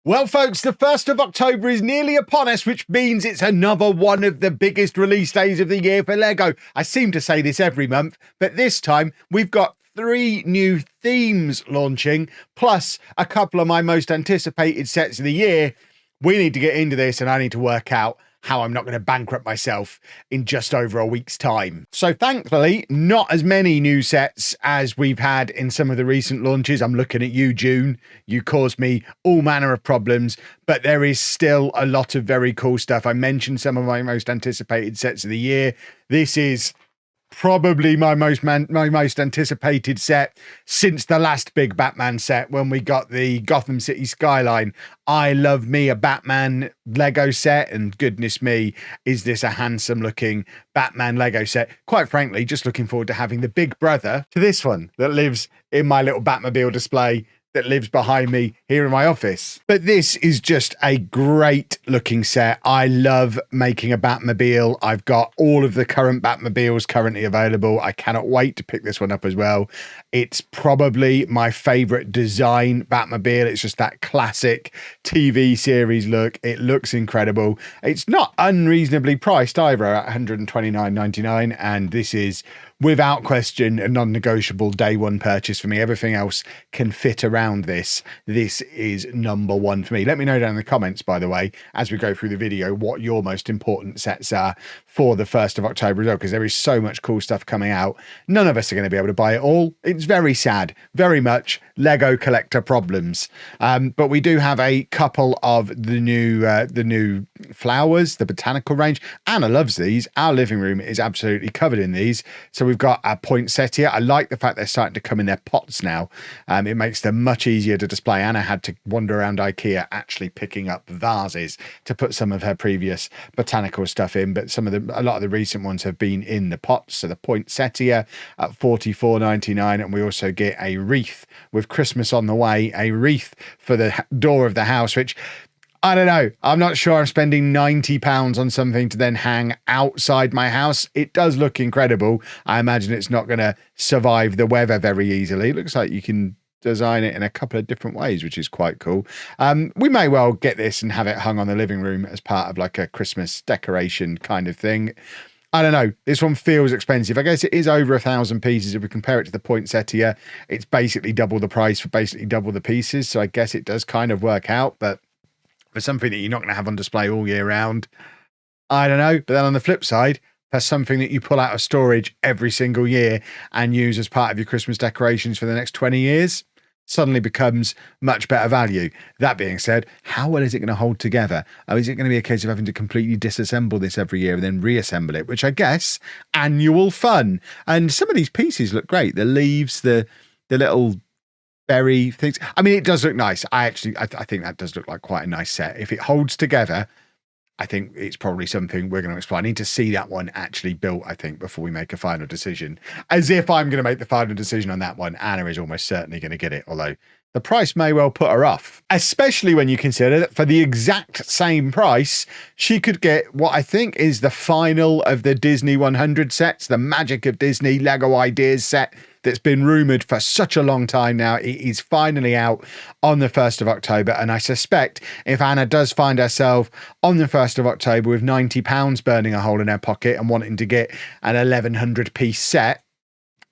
Well, folks, the 1st of October is nearly upon us, which means it's another one of the biggest release days of the year for LEGO. I seem to say this every month, but this time we've got 3 new themes launching, plus a couple of my most anticipated sets of the year. We need to get into this, and I need to work out how I'm not going to bankrupt myself in just over a week's time. So thankfully, not as many new sets as we've had in some of the recent launches. I'm looking at you, June. You caused me all manner of problems, but there is still a lot of very cool stuff. I mentioned some of my most anticipated sets of the year. This is probably my most anticipated set since the last big Batman set when we got the Gotham City skyline. I love me a Batman Lego set, and goodness me, is this a handsome looking Batman Lego set. Quite frankly, just looking forward to having the big brother to this one that lives in my little Batmobile display that lives behind me here in my office. But this is just a great looking set. I love making a Batmobile. I've got all of the current Batmobiles currently available. I cannot wait to pick this one up as well. It's probably my favorite design Batmobile. It's just that classic TV series look. It looks incredible. It's not unreasonably priced either at $129.99, and this is without question a non-negotiable day one purchase for me. Everything else can fit around this. This is number one for me. Let me know down in the comments, by the way, as we go through the video, what your most important sets are for the 1st of October as well, because there is so much cool stuff coming out. None of us are going to be able to buy it all. It's very sad, very much Lego collector problems. But we do have a couple of the new flowers, the botanical range. Anna loves these. Our living room is absolutely covered in these. So we've got a poinsettia. I like the fact they're starting to come in their pots now. It makes them much easier to display. Anna had to wander around IKEA actually picking up vases to put some of her previous botanical stuff in, but a lot of the recent ones have been in the pots. So the poinsettia at $44.99, and we also get a wreath with Christmas on the way, a wreath for the door of the house, which I don't know. I'm not sure I'm spending £90 on something to then hang outside my house. It does look incredible. I imagine it's not going to survive the weather very easily. It looks like you can design it in a couple of different ways, which is quite cool. We may well get this and have it hung on the living room as part of like a Christmas decoration kind of thing. I don't know. This one feels expensive. I guess it is over 1,000 pieces. If we compare it to the poinsettia, it's basically double the price for basically double the pieces. So I guess it does kind of work out, but for something that you're not going to have on display all year round, I don't know. But then on the flip side, for something that you pull out of storage every single year and use as part of your Christmas decorations for the next 20 years, suddenly becomes much better value. That being said, how well is it going to hold together? Or is it going to be a case of having to completely disassemble this every year and then reassemble it, which I guess annual fun. And some of these pieces look great. The leaves, the little berry things. I mean, it does look nice. I think that does look like quite a nice set. If it holds together, I think it's probably something we're going to explore. I need to see that one actually built, I think, before we make a final decision. As if I'm going to make the final decision on that one. Anna is almost certainly going to get it, although the price may well put her off, especially when you consider that for the exact same price, she could get what I think is the final of the Disney 100 sets, the Magic of Disney Lego Ideas set that's been rumored for such a long time now. It is finally out on the 1st of October. And I suspect if Anna does find herself on the 1st of October with £90 burning a hole in her pocket and wanting to get an 1,100 piece set,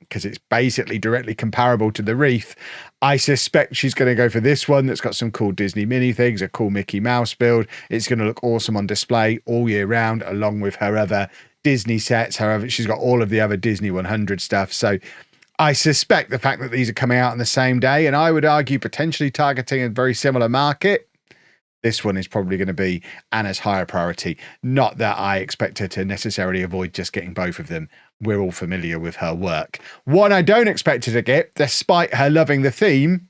because it's basically directly comparable to the wreath, I suspect she's going to go for this one that's got some cool Disney mini things, a cool Mickey Mouse build. It's going to look awesome on display all year round, along with her other Disney sets. However, she's got all of the other Disney 100 stuff. So I suspect the fact that these are coming out on the same day, and I would argue potentially targeting a very similar market, this one is probably going to be Anna's higher priority. Not that I expect her to necessarily avoid just getting both of them. We're all familiar with her work. What I don't expect her to get, despite her loving the theme,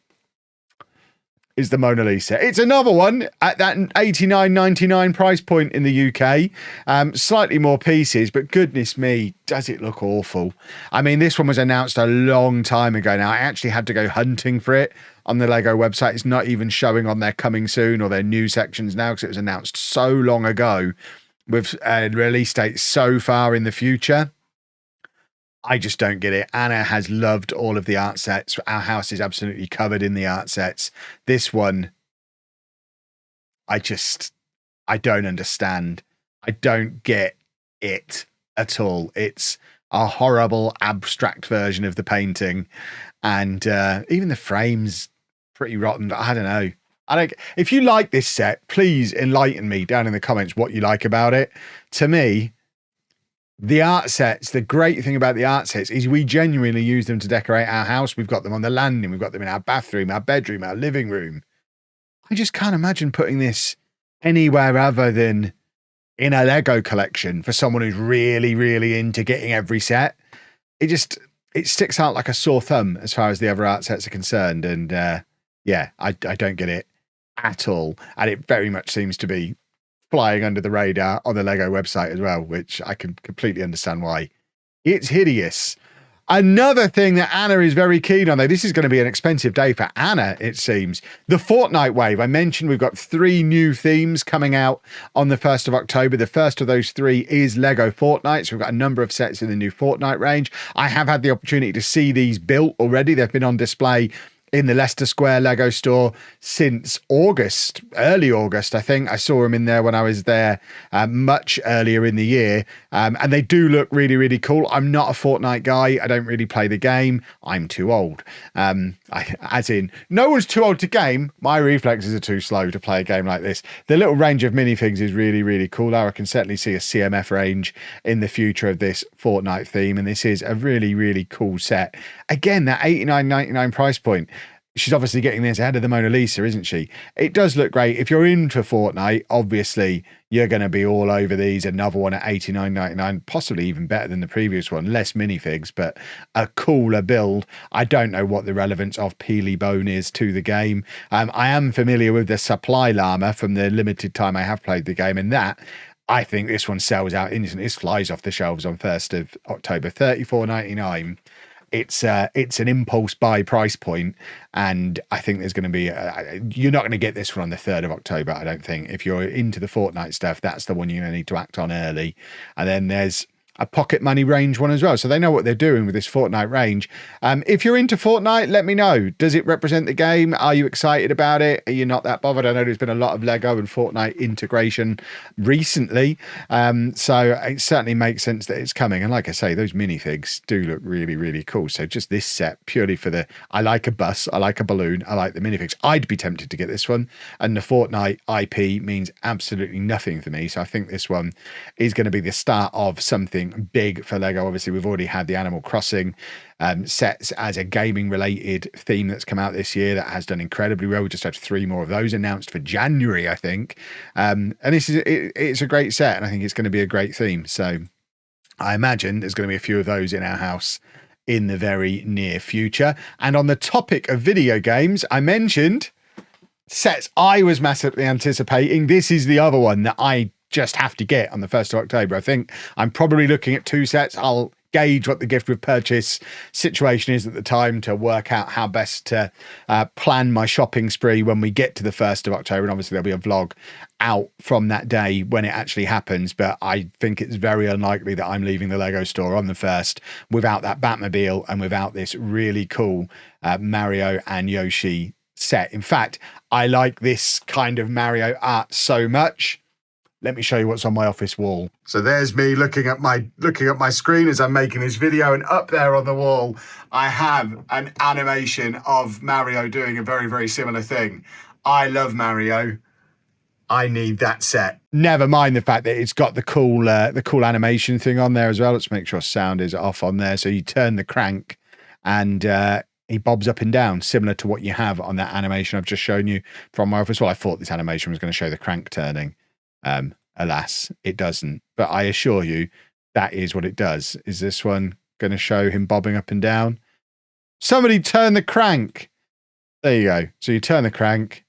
is the Mona Lisa. It's another one at that $89.99 price point in the UK. Slightly more pieces, but goodness me, does it look awful. I mean, this one was announced a long time ago now. I actually had to go hunting for it on the Lego website. It's not even showing on their coming soon or their new sections now because it was announced so long ago with a release date so far in the future. I just don't get it. Anna has loved all of the art sets. Our house is absolutely covered in the art sets. This one I don't understand. I don't get it at all. It's a horrible abstract version of the painting, and even the frame's pretty rotten. I don't know. If you like this set, please enlighten me down in the comments what you like about it. To me, the art sets, the great thing about the art sets is we genuinely use them to decorate our house. We've got them on the landing. We've got them in our bathroom, our bedroom, our living room. I just can't imagine putting this anywhere other than in a Lego collection for someone who's really, really into getting every set. It sticks out like a sore thumb as far as the other art sets are concerned. And yeah, I don't get it at all. And it very much seems to be flying under the radar on the Lego website as well, which I can completely understand why. It's hideous. Another thing that Anna is very keen on, though, this is going to be an expensive day for Anna, it seems. The Fortnite wave. I mentioned we've got 3 new themes coming out on the 1st of October. The first of those 3 is Lego Fortnite. So we've got a number of sets in the new Fortnite range. I have had the opportunity to see these built already. They've been on display in the Leicester Square Lego store since August, early August, I think. I saw them in there when I was there much earlier in the year. And they do look really, really cool. I'm not a Fortnite guy. I don't really play the game. I'm too old. As in, no one's too old to game. My reflexes are too slow to play a game like this. The little range of minifigs is really, really cool. I can certainly see a CMF range in the future of this Fortnite theme. And this is a really, really cool set. Again, that $89.99 price point. She's obviously getting this ahead of the Mona Lisa, isn't she? It does look great. If you're into Fortnite, obviously you're going to be all over these. Another one at $89.99, possibly even better than the previous one. Less minifigs, but a cooler build. I don't know what the relevance of Peely Bone is to the game. I am familiar with the Supply Llama from the limited time I have played the game, and that I think this one sells out instantly. This flies off the shelves on 1st of October, $34.99. It's an impulse buy price point, and I think there's going to be you're not going to get this one on the 3rd of October, I don't think. If you're into the Fortnite stuff, that's the one you're going to need to act on early. And then there's a pocket money range one as well, so they know what they're doing with this Fortnite range. If you're into Fortnite, let me know. Does it represent the game? Are you excited about it? Are you not that bothered? I know there's been a lot of Lego and Fortnite integration recently, so it certainly makes sense that it's coming. And like I say, those minifigs do look really, really cool. So just this set purely for I like a bus, I like a balloon, I like the minifigs. I'd be tempted to get this one, and the Fortnite IP means absolutely nothing for me, so I think this one is going to be the start of something big for Lego. Obviously, we've already had the Animal Crossing sets as a gaming related theme that's come out this year that has done incredibly well. We just had 3 more of those announced for January, I think. And this is it's a great set, and I think it's going to be a great theme. So I imagine there's going to be a few of those in our house in the very near future. And on the topic of video games, I mentioned sets I was massively anticipating. This is the other one that I just have to get on the 1st of October. I think I'm probably looking at 2 sets. I'll gauge what the gift with purchase situation is at the time to work out how best to plan my shopping spree when we get to the 1st of October. And obviously there'll be a vlog out from that day when it actually happens. But I think it's very unlikely that I'm leaving the Lego store on the 1st without that Batmobile and without this really cool Mario and Yoshi set. In fact, I like this kind of Mario art so much. Let me show you what's on my office wall. So there's me looking at my screen as I'm making this video, and up there on the wall, I have an animation of Mario doing a very, very similar thing. I love Mario. I need that set. Never mind the fact that it's got the cool animation thing on there as well. Let's make sure sound is off on there. So you turn the crank and he bobs up and down, similar to what you have on that animation I've just shown you from my office. Well, I thought this animation was going to show the crank turning. Alas, it doesn't. But I assure you, that is what it does. Is this one going to show him bobbing up and down? Somebody turn the crank. There you go. So you turn the crank.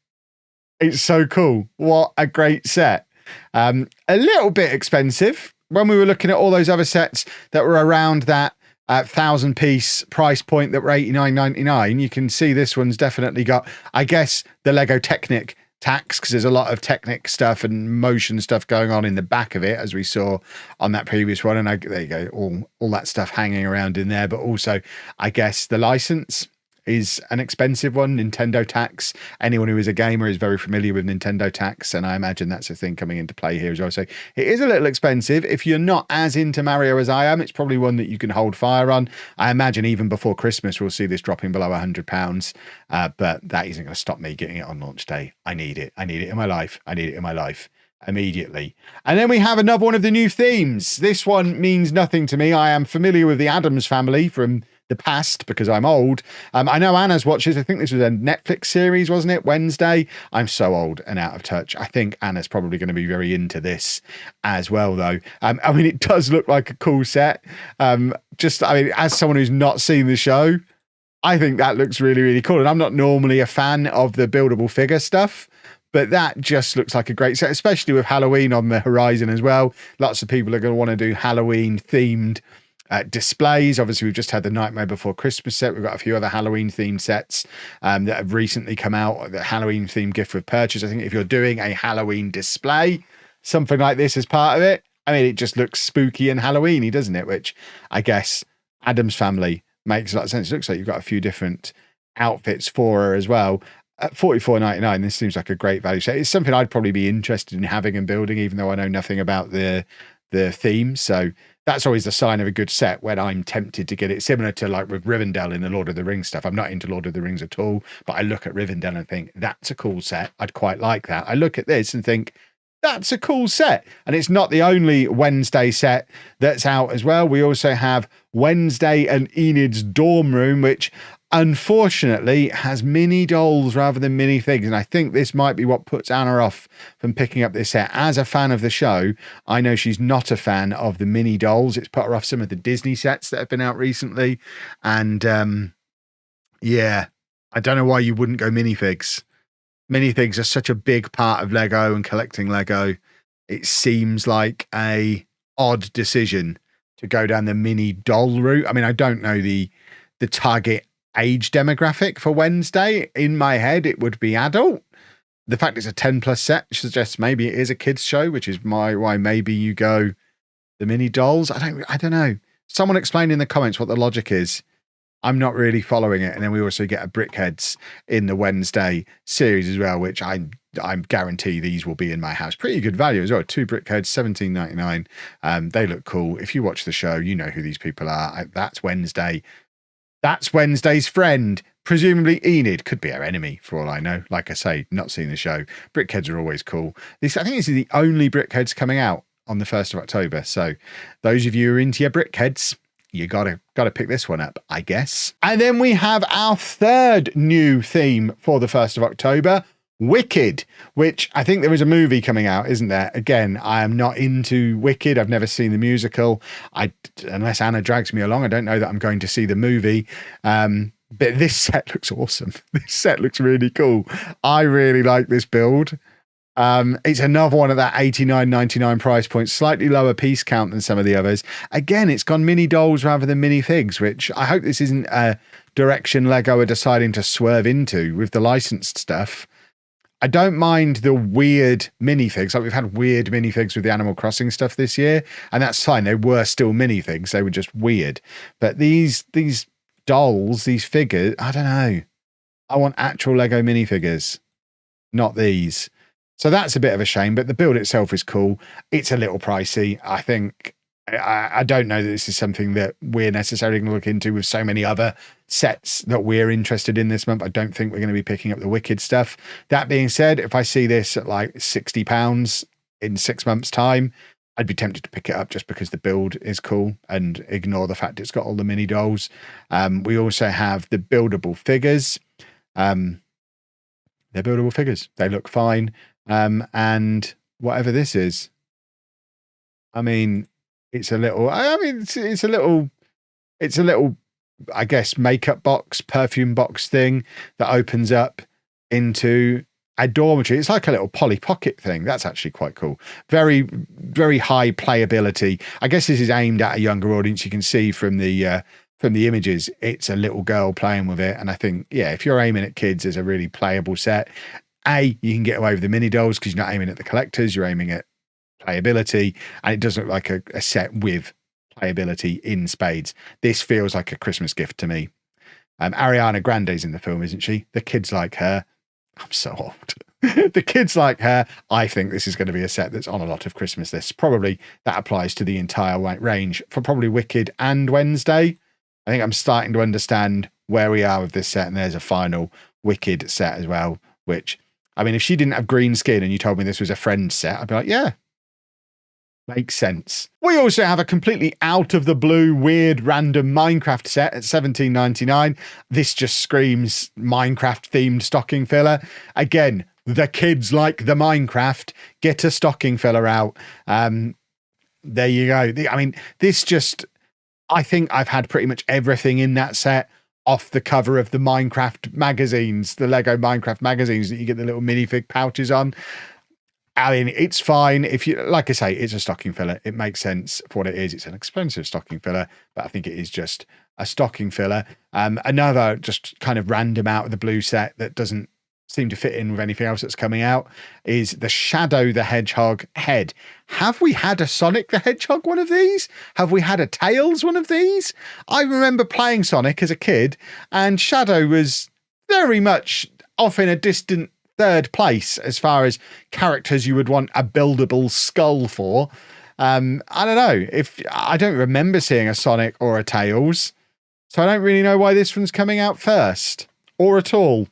It's so cool. What a great set. A little bit expensive. When we were looking at all those other sets that were around that 1,000-piece price point that were $89.99, you can see this one's definitely got, I guess, the Lego Technic tax, because there's a lot of Technic stuff and motion stuff going on in the back of it, as we saw on that previous one. And there you go, all that stuff hanging around in there. But also, I guess, the license is an expensive one. Nintendo tax. Anyone who is a gamer is very familiar with Nintendo tax, and I imagine that's a thing coming into play here as well. So it is a little expensive. If you're not as into Mario as I am, it's probably one that you can hold fire on. I imagine even before Christmas we'll see this dropping below £100, but that isn't going to stop me getting it on launch day. I need it. I need it in my life. I need it in my life immediately. And then we have another one of the new themes. This one means nothing to me. I am familiar with the Addams Family from the past because I'm old. I know Anna's watches. I think this was a Netflix series, wasn't it? Wednesday. I'm so old and out of touch. I think Anna's probably going to be very into this as well, though. I mean, it does look like a cool set. As someone who's not seen the show, I think that looks really, really cool. And I'm not normally a fan of the buildable figure stuff, but that just looks like a great set, especially with Halloween on the horizon as well. Lots of people are going to want to do Halloween themed displays. Obviously, we've just had the Nightmare Before Christmas set. We've got a few other Halloween themed sets that have recently come out. The Halloween themed gift with purchase. I think if you're doing a Halloween display, something like this is part of it. I mean, it just looks spooky and Halloweeny, doesn't it? Which I guess Addams Family makes a lot of sense. It looks like you've got a few different outfits for her as well. At $44.99, this seems like a great value set. It's something I'd probably be interested in having and building, even though I know nothing about the theme. So that's always a sign of a good set when I'm tempted to get it. Similar to like with Rivendell in the Lord of the Rings stuff. I'm not into Lord of the Rings at all, but I look at Rivendell and think, that's a cool set. I'd quite like that. I look at this and think, that's a cool set. And it's not the only Wednesday set that's out as well. We also have Wednesday and Enid's Dorm Room, which unfortunately has mini dolls rather than mini things. And I think this might be what puts Anna off from picking up this set. As a fan of the show, I know she's not a fan of the mini dolls. It's put her off some of the Disney sets that have been out recently. And yeah, I don't know why you wouldn't go minifigs. Minifigs are such a big part of Lego and collecting Lego. It seems like a odd decision to go down the mini doll route. I mean, I don't know the target age demographic for Wednesday. In my head, it would be adult. The fact it's a 10+ set suggests maybe it is a kids show, which is why maybe you go the mini dolls. I don't know. Someone explain in the comments what the logic is. I'm not really following it. And then we also get a Brickheads in the Wednesday series as well, which I guarantee these will be in my house. Pretty good value as well. 2 Brickheads, $17.99. They look cool. If you watch the show, you know who these people are. That's Wednesday. That's Wednesday's friend. Presumably Enid. Could be our enemy for all I know. Like I say, not seen the show. Brickheads are always cool. I think this is the only Brickheads coming out on the 1st of October. So those of you who are into your Brickheads, you gotta pick this one up, I guess. And then we have our third new theme for the 1st of October, Wicked, which I think there is a movie coming out, isn't there? Again, I am not into Wicked. I've never seen the musical. Unless Anna drags me along, I don't know that I'm going to see the movie. But this set looks awesome. This set looks really cool. I really like this build. It's another one at that $89.99 price point, slightly lower piece count than some of the others. Again, it's gone mini dolls rather than mini figs, which I hope this isn't a direction Lego are deciding to swerve into with the licensed stuff. I don't mind the weird minifigs. Like we've had weird minifigs with the Animal Crossing stuff this year, and that's fine. They were still minifigs. They were just weird. But these dolls, these figures, I don't know. I want actual Lego minifigures, not these. So that's a bit of a shame, but the build itself is cool. It's a little pricey. I think I don't know that this is something that we're necessarily going to look into with so many other sets that we're interested in this month. I don't think we're going to be picking up the Wicked stuff. That being said, if I see this at like £60 in 6 months' time, I'd be tempted to pick it up just because the build is cool and ignore the fact it's got all the mini dolls. We also have the buildable figures. They're buildable figures. They look fine. And whatever this is, I mean, it's a little, I guess, makeup box, perfume box thing that opens up into a dormitory. It's like a little Polly Pocket thing. That's actually quite cool. Very, very high playability. I guess this is aimed at a younger audience. You can see from the images, it's a little girl playing with it. And I think, yeah, if you're aiming at kids, it's a really playable set. You can get away with the mini dolls because you're not aiming at the collectors, you're aiming at playability, and it does look like a set with playability in spades. This feels like a Christmas gift to me. Ariana Grande's in the film, isn't she? The kids like her. I'm so old. The kids like her. I think this is going to be a set that's on a lot of Christmas lists. Probably that applies to the entire range for probably Wicked and Wednesday. I think I'm starting to understand where we are with this set, and there's a final Wicked set as well, which, I mean, if she didn't have green skin and you told me this was a Friends set, I'd be like, yeah, makes sense. We also have a completely out of the blue, weird, random Minecraft set at $17.99. This just screams Minecraft themed stocking filler. Again, the kids like the Minecraft. Get a stocking filler out. There you go. I mean, this just, I think I've had pretty much everything in that set off the cover of the Minecraft magazines, the Lego Minecraft magazines that you get the little minifig pouches on. I mean, it's fine. If you, like I say, it's a stocking filler. It makes sense for what it is. It's an expensive stocking filler, but I think it is just a stocking filler. Another just kind of random out of the blue set that doesn't seem to fit in with anything else that's coming out is the Shadow the Hedgehog head. Have we had a Sonic the Hedgehog one of these? Have we had a Tails one of these? I remember playing Sonic as a kid, and Shadow was very much off in a distant third place as far as characters you would want a buildable skull for. I don't know. I don't remember seeing a Sonic or a Tails, so I don't really know why this one's coming out first or at all.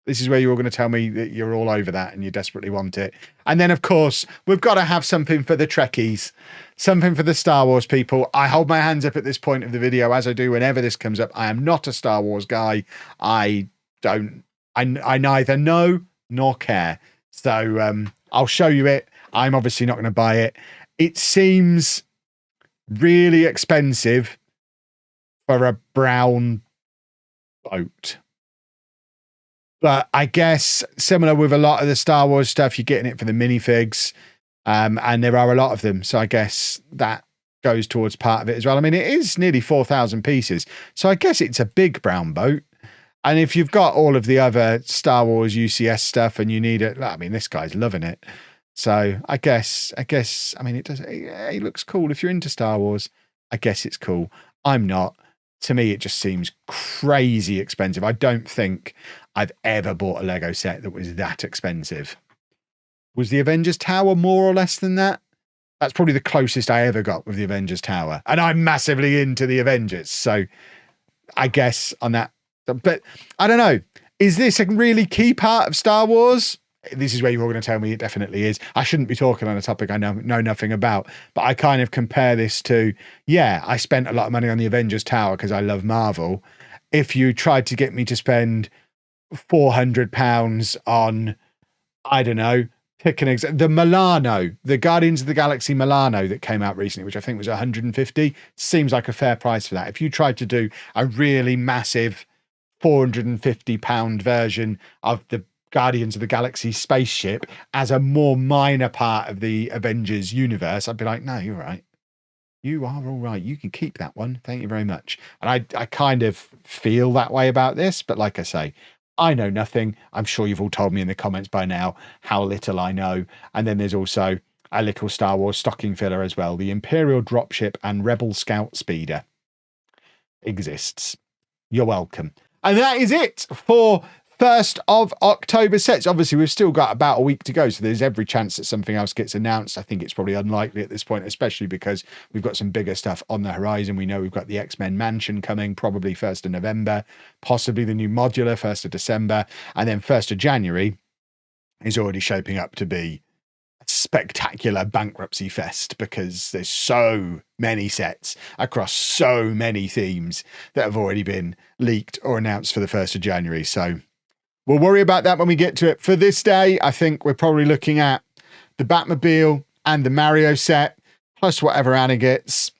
This is where you're all going to tell me that you're all over that and you desperately want it. And then, of course, we've got to have something for the Trekkies, something for the Star Wars people. I hold my hands up at this point of the video, as I do whenever this comes up. I am not a Star Wars guy. I neither know nor care. So I'll show you it. I'm obviously not going to buy it. It seems really expensive for a brown boat. But I guess similar with a lot of the Star Wars stuff, you're getting it for the minifigs, and there are a lot of them. So I guess that goes towards part of it as well. I mean, it is nearly 4,000 pieces. So I guess it's a big brown boat. And if you've got all of the other Star Wars UCS stuff and you need it, I mean, this guy's loving it. So I guess, I mean, it looks cool. If you're into Star Wars, I guess it's cool. I'm not. To me, it just seems crazy expensive. I don't think I've ever bought a Lego set that was that expensive. Was the Avengers Tower more or less than that? That's probably the closest I ever got with the Avengers Tower. And I'm massively into the Avengers. So I guess on that. But I don't know. Is this a really key part of Star Wars? This is where you're all going to tell me it definitely is. I shouldn't be talking on a topic I know nothing about, but I kind of compare this to, yeah, I spent a lot of money on the Avengers Tower because I love Marvel. If you tried to get me to spend £400 on, I don't know, pick an example, the Milano, the Guardians of the Galaxy Milano that came out recently, which I think was 150, seems like a fair price for that. If you tried to do a really massive £450 version of the Guardians of the Galaxy spaceship as a more minor part of the Avengers universe, I'd be like, no, you're right. You are all right. You can keep that one. Thank you very much. And I kind of feel that way about this, but like I say, I know nothing. I'm sure you've all told me in the comments by now how little I know. And then there's also a little Star Wars stocking filler as well. The Imperial Dropship and Rebel Scout Speeder exists. You're welcome. And that is it for 1st of October sets. Obviously, we've still got about a week to go, so there's every chance that something else gets announced. I think it's probably unlikely at this point, especially because we've got some bigger stuff on the horizon. We know we've got the X-Men Mansion coming, probably 1st of November, possibly the new modular 1st of December, and then 1st of January is already shaping up to be a spectacular bankruptcy fest because there's so many sets across so many themes that have already been leaked or announced for the 1st of January. So we'll worry about that when we get to it. For this day, I think we're probably looking at the Batmobile and the Mario set, plus whatever Anna gets.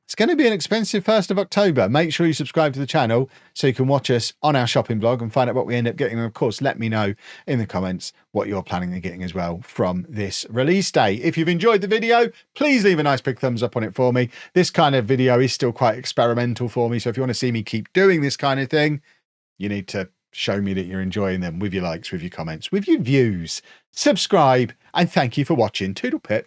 It's going to be an expensive 1st of October. Make sure you subscribe to the channel so you can watch us on our shopping blog and find out what we end up getting. And of course, let me know in the comments what you're planning on getting as well from this release day. If you've enjoyed the video, please leave a nice big thumbs up on it for me. This kind of video is still quite experimental for me. So if you want to see me keep doing this kind of thing, you need to show me that you're enjoying them with your likes, with your comments, with your views. Subscribe, and thank you for watching. Toodle pip.